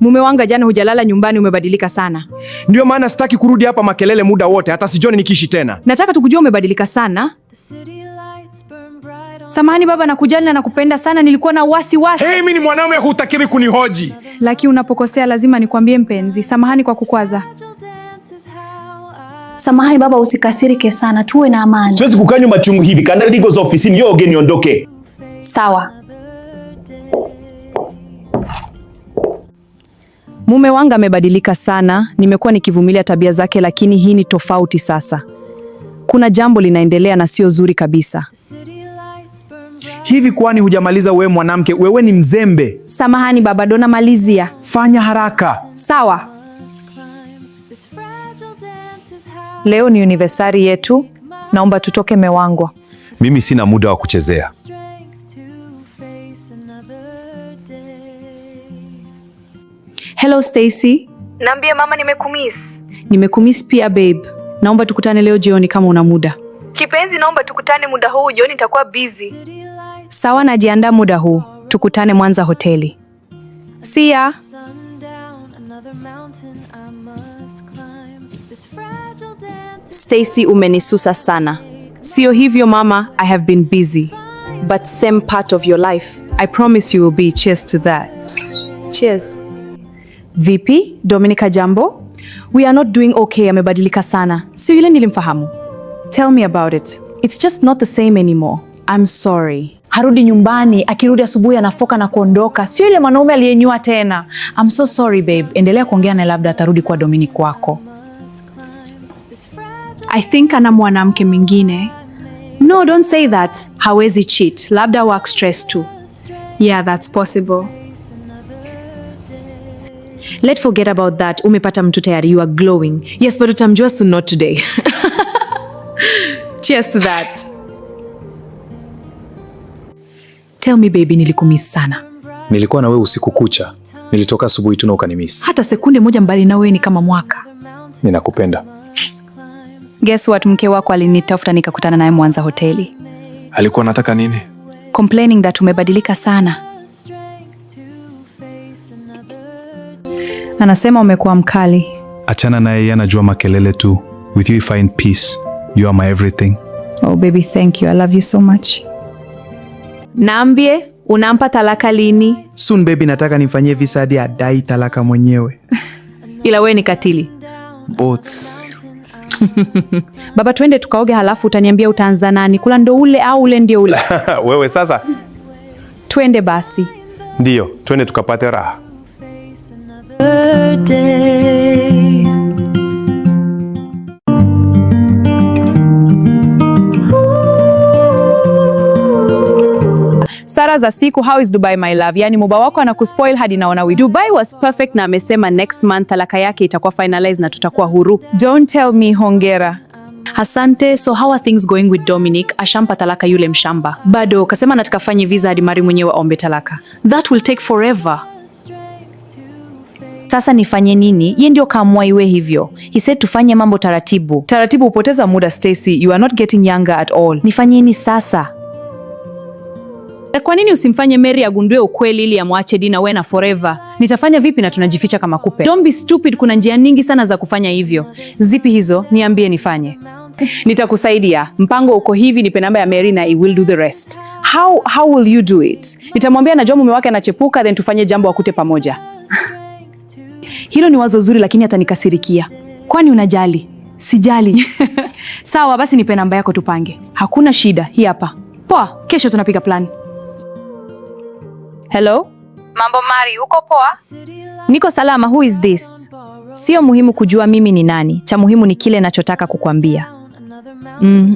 Mume wangu jana hujalala nyumbani, umebadilika sana. Ndio maana sitaki kurudi hapa makelele muda wote, hata sijioni nikiishi tena. Nataka tukujua umebadilika sana. Samahani baba, nakujali na nakupenda sana, nilikuwa na wasiwasi. Hey, mimi ni mwanaume, hutakiwi kunihoji. Lakini unapokosea lazima nikwambie mpenzi. Samahani kwa kukwaza. Samahani baba, usikasirike sana, tuwe na amani. Siwezi kukaa nyuma chungu hivi. Kanda niko za ofisini, yoge niondoke. Sawa. Mume wangu amebadilika sana, nimekuwa nikivumilia tabia zake, lakini hii ni tofauti sasa. Kuna jambo linaendelea na sio zuri kabisa. Hivi kwani hujamaliza wewe mwanamke? Wewe ni mzembe. Samahani baba, dona malizia. Fanya haraka. Sawa. Leo ni anniversary yetu, naomba tutoke Mewangwa. Mimi sina muda wa kuchezea. Hello Stacy. Naambia mama nimekumiss. Nimekumiss pia babe. Naomba tukutane leo jioni kama una muda. Kipenzi, naomba tukutane muda huu jioni, nitakuwa busy. Sawa, najiandaa muda huu. Tukutane Mwanza hoteli. See ya. Stacy, umenisusa sana. Sio hivyo mama, I have been busy. But same part of your life. I promise you will be. Cheers to that. Cheers. Vipi, Dominica jambo? We are not doing okay, amebadilika sana. Sio yule nilimfahamu. Tell me about it. It's just not the same anymore. I'm sorry. Harudi nyumbani, akirudi asubuhi anafoka na kuondoka. Sio yule mwanaume aliyenyua tena. I'm so sorry babe. Endelea kuongea na labda atarudi kwa Dominic wako. I think ana mwanamke mwingine. No, don't say that. Hawezi cheat. Labda work stress too. Yeah, that's possible. Let's forget about that. Umepata mtu tayari, you are glowing. Yes, but utamjua soon, not today. Cheers to that. Tell me baby, nilikumiss sana. Nilikuwa na wewe usiku kucha. Nilitoka asubuhi tu na ukanimiss. Hata sekunde moja mbali na wewe ni kama mwaka. Ninakupenda. Guess what, mke wako alinitafuta nikakutana naye Mwanza hoteli. Alikuwa anataka nini? Complaining that umebadilika sana. Anasema umekuwa mkali. Achana naye, yeye anajua makelele tu. With you I find peace. You are my everything. Oh baby, thank you. I love you so much. Naambie, unampa talaka lini? Soon baby, nataka nifanyie visa hadi adai talaka mwenyewe. Ila wewe ni katili. Both. Baba, twende tukaoge halafu utaniambia utaanza nani. Kula ndo ule au ule ndio ule? Wewe sasa? Twende basi. Ndio, twende tukapate raha. Sara za siku, how is Dubai my love? Yani muba wako anakuspoil hadi naona we. Dubai was perfect na amesema next month talaka yake itakuwa finalized na tutakuwa huru. Don't tell me, hongera. Asante. So how are things going with Dominic? Ashampa talaka yule mshamba. Bado kasema nataka fanye visa hadi Mari mwenyewe aombe talaka. That will take forever. Sasa nifanye nini? Yeye ndio kaamua iwe hivyo. He said tufanye mambo taratibu. Taratibu upoteza muda Stacy. You are not getting younger at all. Nifanye nini sasa? Kwa nini usimfanye Mary agundue ukweli ili amwache Dina we na forever? Nitafanya vipi na tunajificha kama kupe? Don't be stupid, kuna njia nyingi sana za kufanya hivyo. Zipi hizo? Niambie nifanye. Nitakusaidia. Mpango uko hivi, nipe namba ya Mary na I will do the rest. How will you do it? Nitamwambia najua mume wake anachepuka, then tufanye jambo wakute pamoja. Hilo ni wazo zuri lakini atanikasirikia. Kwani unajali? Sijali. Sawa basi, nipe namba yako tupange. Hakuna shida, hii hapa. Poa, kesho tunapiga plan. Hello? Mambo Mari, uko poa? Niko salama, who is this? Sio muhimu kujua mimi ni nani. Cha muhimu ni kile nachotaka kukwambia.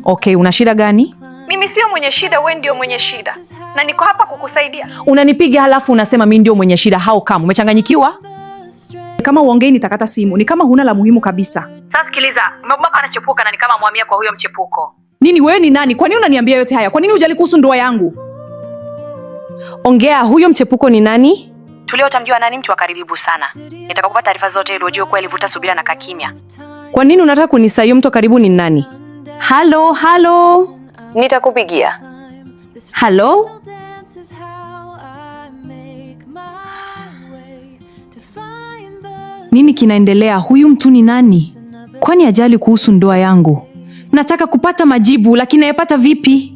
Okay, una shida gani? Mimi sio mwenye shida, wewe ndio mwenye shida. Na niko hapa kukusaidia. Unanipiga halafu unasema mimi ndio mwenye shida. How come? Umechanganyikiwa? Kama uongei nitakata simu. Ni kama huna la muhimu kabisa. Sasa sikiliza, mbona anachepuka na ni kama mwamia kwa huyo mchepuko. Nini wewe ni nani? Kwa nini unaniambia yote haya? Kwa nini hujali kuhusu ndoa yangu? Ongea, huyo mchepuko ni nani? Tulio utamjua nani, mtu wa karibu sana. Nitakakupa taarifa zote ili ujue kweli, vuta subira na kakimya. Kwa nini unataka kunisayo mtu karibu ni nani? Halo. Nitakupigia. Halo? Nini kinaendelea? Huyu mtu ni nani? Kwani ajali kuhusu ndoa yangu? Nataka kupata majibu, lakini nayapata vipi?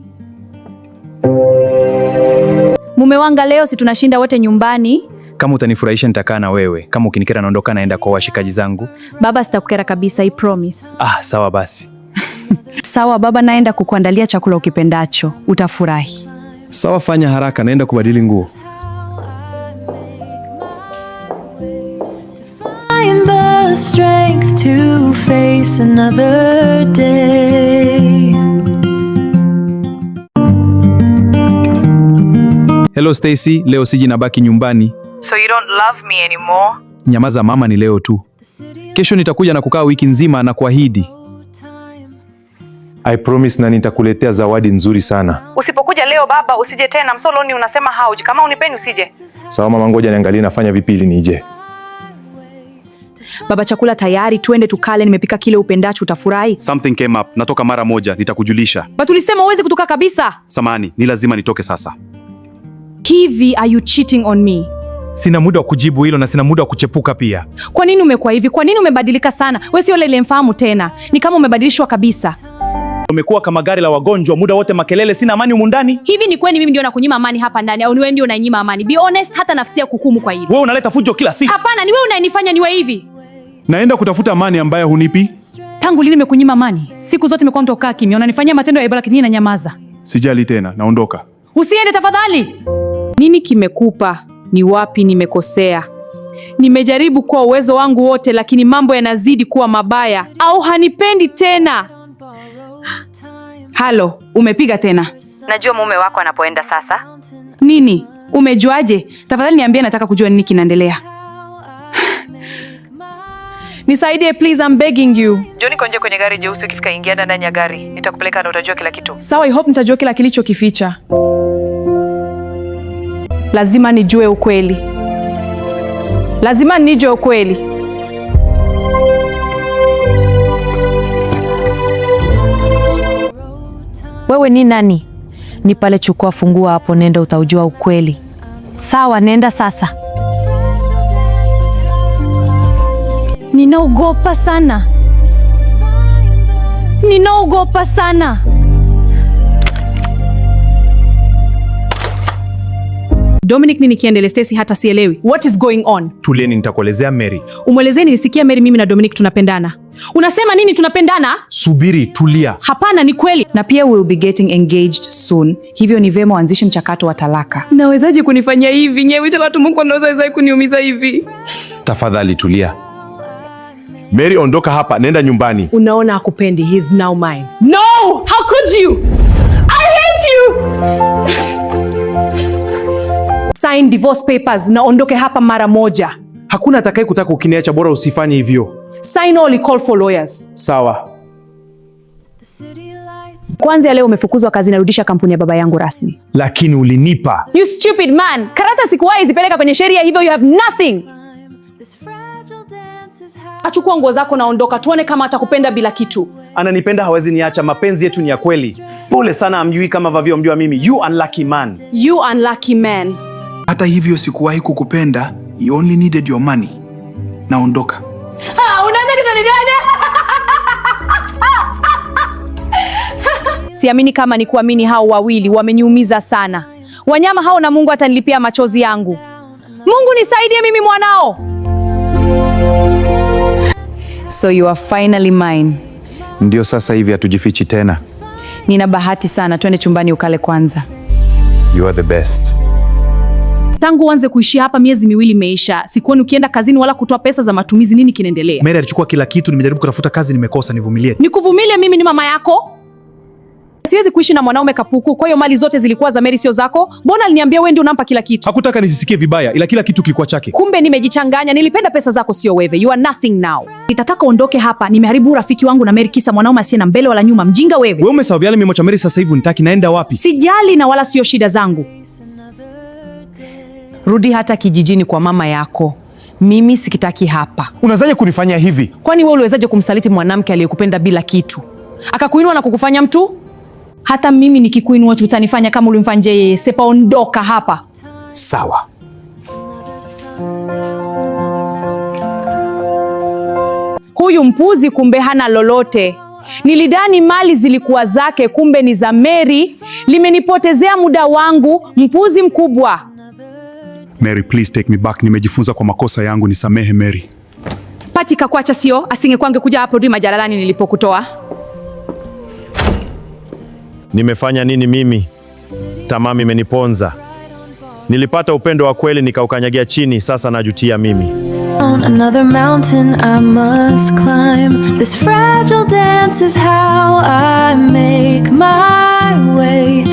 Mume wanga, leo si tunashinda wote nyumbani? Kama utanifurahisha nitakaa na wewe. Kama ukinikera naondoka naenda kwa washikaji zangu. Baba, sitakukera kabisa, I promise. Sawa basi. Sawa baba, naenda kukuandalia chakula ukipendacho. Utafurahi. Sawa, fanya haraka, naenda kubadili nguo. Find the strength to face another day. Hello Stacy, leo siji nabaki nyumbani. So you don't love me anymore? Nyamaza mama, ni leo tu. Kesho nitakuja na kukaa wiki nzima na kuahidi. I promise, na nitakuletea zawadi nzuri sana. Usipokuja leo baba, usije tena. Msoloni unasema hauji. Kama unipendi usije. Sawa mama, ngoja niangalie nafanya vipi ili nije. Baba, chakula tayari, twende tukale. Nimepika kile upendacho, utafurahi. Something came up. Natoka mara moja, nitakujulisha. But ulisema uweze kutoka kabisa. Samani, ni lazima nitoke sasa. Hivi, are you cheating on me? Sina muda wa kujibu hilo na sina muda wa kuchepuka pia. Kwa nini umekuwa hivi? Kwa nini umebadilika sana? Wewe sio yule mfahamu tena. Ni kama umebadilishwa kabisa. Umekuwa kama gari la wagonjwa, muda wote makelele, sina amani humu ndani. Hivi ni kweli mimi ndio nakunyima amani hapa ndani au ni wewe ndio unanyima amani? Be honest, hata nafsi ya kuhukumu kwa hilo. Wewe unaleta fujo kila siku. Hapana, ni wewe unanifanya niwe hivi. Naenda kutafuta amani ambayo hunipi. Tangu lini nimekunyima amani? Siku zote nimekuwa mtu ukaa kimya. Unanifanyia matendo ya ibada lakini nanyamaza. Sijali tena, naondoka. Usiende tafadhali. Nini kimekupa? Ni wapi nimekosea? Nimejaribu kwa uwezo wangu wote lakini mambo yanazidi kuwa mabaya. Au hanipendi tena? Halo, umepiga tena. Najua mume wako anapoenda sasa. Nini? Umejuaje? Tafadhali niambie, nataka kujua nini kinaendelea. Nisaidie please, I'm begging you. Njoni konje kwenye gari jeusi, ukifika ingia ndani ya gari. Nitakupeleka na utajua kila kitu. Sawa, I hope nitajua kila kilichokificha. Lazima nijue ukweli. Lazima nijue ukweli. Wewe ni nani? Ni pale, chukua funguo hapo, nenda utaujua ukweli. Sawa, nenda sasa. Ninaogopa sana. Ninaogopa sana. Dominic, nini kiendelea? Stacy hata sielewi. What is going on? Tulieni, nitakuelezea Mary. Umwelezeni nisikia Mary, mimi na Dominic tunapendana. Unasema nini tunapendana? Subiri, tulia. Hapana, ni kweli. Na pia we'll be getting engaged soon. Hivyo ni vema uanzishe mchakato wa talaka. Nawezaje kunifanyia hivi? Nyewe watu Mungu anaweza kuniumiza hivi? Tafadhali tulia. Mary, ondoka hapa, nenda nyumbani. Unaona hakupendi, he's now mine. No! How could you? I hate you! Sign divorce papers na ondoke hapa mara moja. Hakuna atakaye kutaka ukiniacha, bora usifanye hivyo. Sign all, call for lawyers. Sawa. Kwanza leo umefukuzwa kazi, narudisha kampuni ya baba yangu rasmi. Lakini ulinipa. You stupid man! Karata sikuwahi zipeleka kwenye sheria, hivyo you have nothing. Achukua nguo zako na ondoka, tuone kama atakupenda bila kitu. Ananipenda, hawezi niacha, mapenzi yetu ni ya kweli. Pole sana, amjui kama vavyo mjua mimi. You unlucky man. You unlucky man. Hata hivyo sikuwahi kukupenda. You only needed your money. Naondoka. Siamini kama ni kuamini, hao wawili wameniumiza sana. Wanyama hao, na Mungu atanilipia machozi yangu. Mungu nisaidie mimi mwanao. So you are finally mine. Ndio sasa hivi hatujifichi tena. Nina bahati sana, twende chumbani ukale kwanza. You are the best. Tangu uanze kuishi hapa miezi miwili imeisha. Sikuoni ukienda kazini wala kutoa pesa za matumizi. Nini kinaendelea? Mary alichukua kila kitu, nimejaribu kutafuta kazi, nimekosa, nivumilie. Nikuvumilie mimi? Ni mama yako. Siwezi kuishi na mwanaume kapuku. Kwa hiyo mali zote zilikuwa za Mary, sio zako. Mbona aliniambia wewe ndio unampa kila kitu? Hakutaka nisisikie vibaya, ila kila kitu kilikuwa chake. Kumbe nimejichanganya. Nilipenda pesa zako, sio wewe. You are nothing now. Nitataka uondoke hapa. Nimeharibu urafiki wangu na Mary kisa mwanaume asiye na mbele wala nyuma. Mjinga wewe. Wewe umesahau yale mimi cha Mary, sasa hivi unitaki, naenda wapi? Sijali na wala sio shida zangu. Rudi hata kijijini kwa mama yako. Mimi sikitaki hapa. Unawezaje kunifanyia hivi? Kwani wewe uliwezaje kumsaliti mwanamke aliyekupenda bila kitu? Akakuinua na kukufanya mtu? Hata mimi nikikuinua tu utanifanya kama ulimfanyia yeye. Sepa, ondoka hapa. Sawa. Huyu mpuzi kumbe hana lolote. Nilidhani mali zilikuwa zake, kumbe ni za Mary. Limenipotezea muda wangu, mpuzi mkubwa. Mary, please take me back. Nimejifunza kwa makosa yangu, nisamehe Mary. Pati kakwacha sio? Asingekwange kuja hapo Rima jalalani nilipokutoa. Nimefanya nini mimi? Tamaa imeniponza. Nilipata upendo wa kweli nikaukanyagia chini, sasa najutia mimi. Another mountain I must climb. This fragile dance is how I make my way.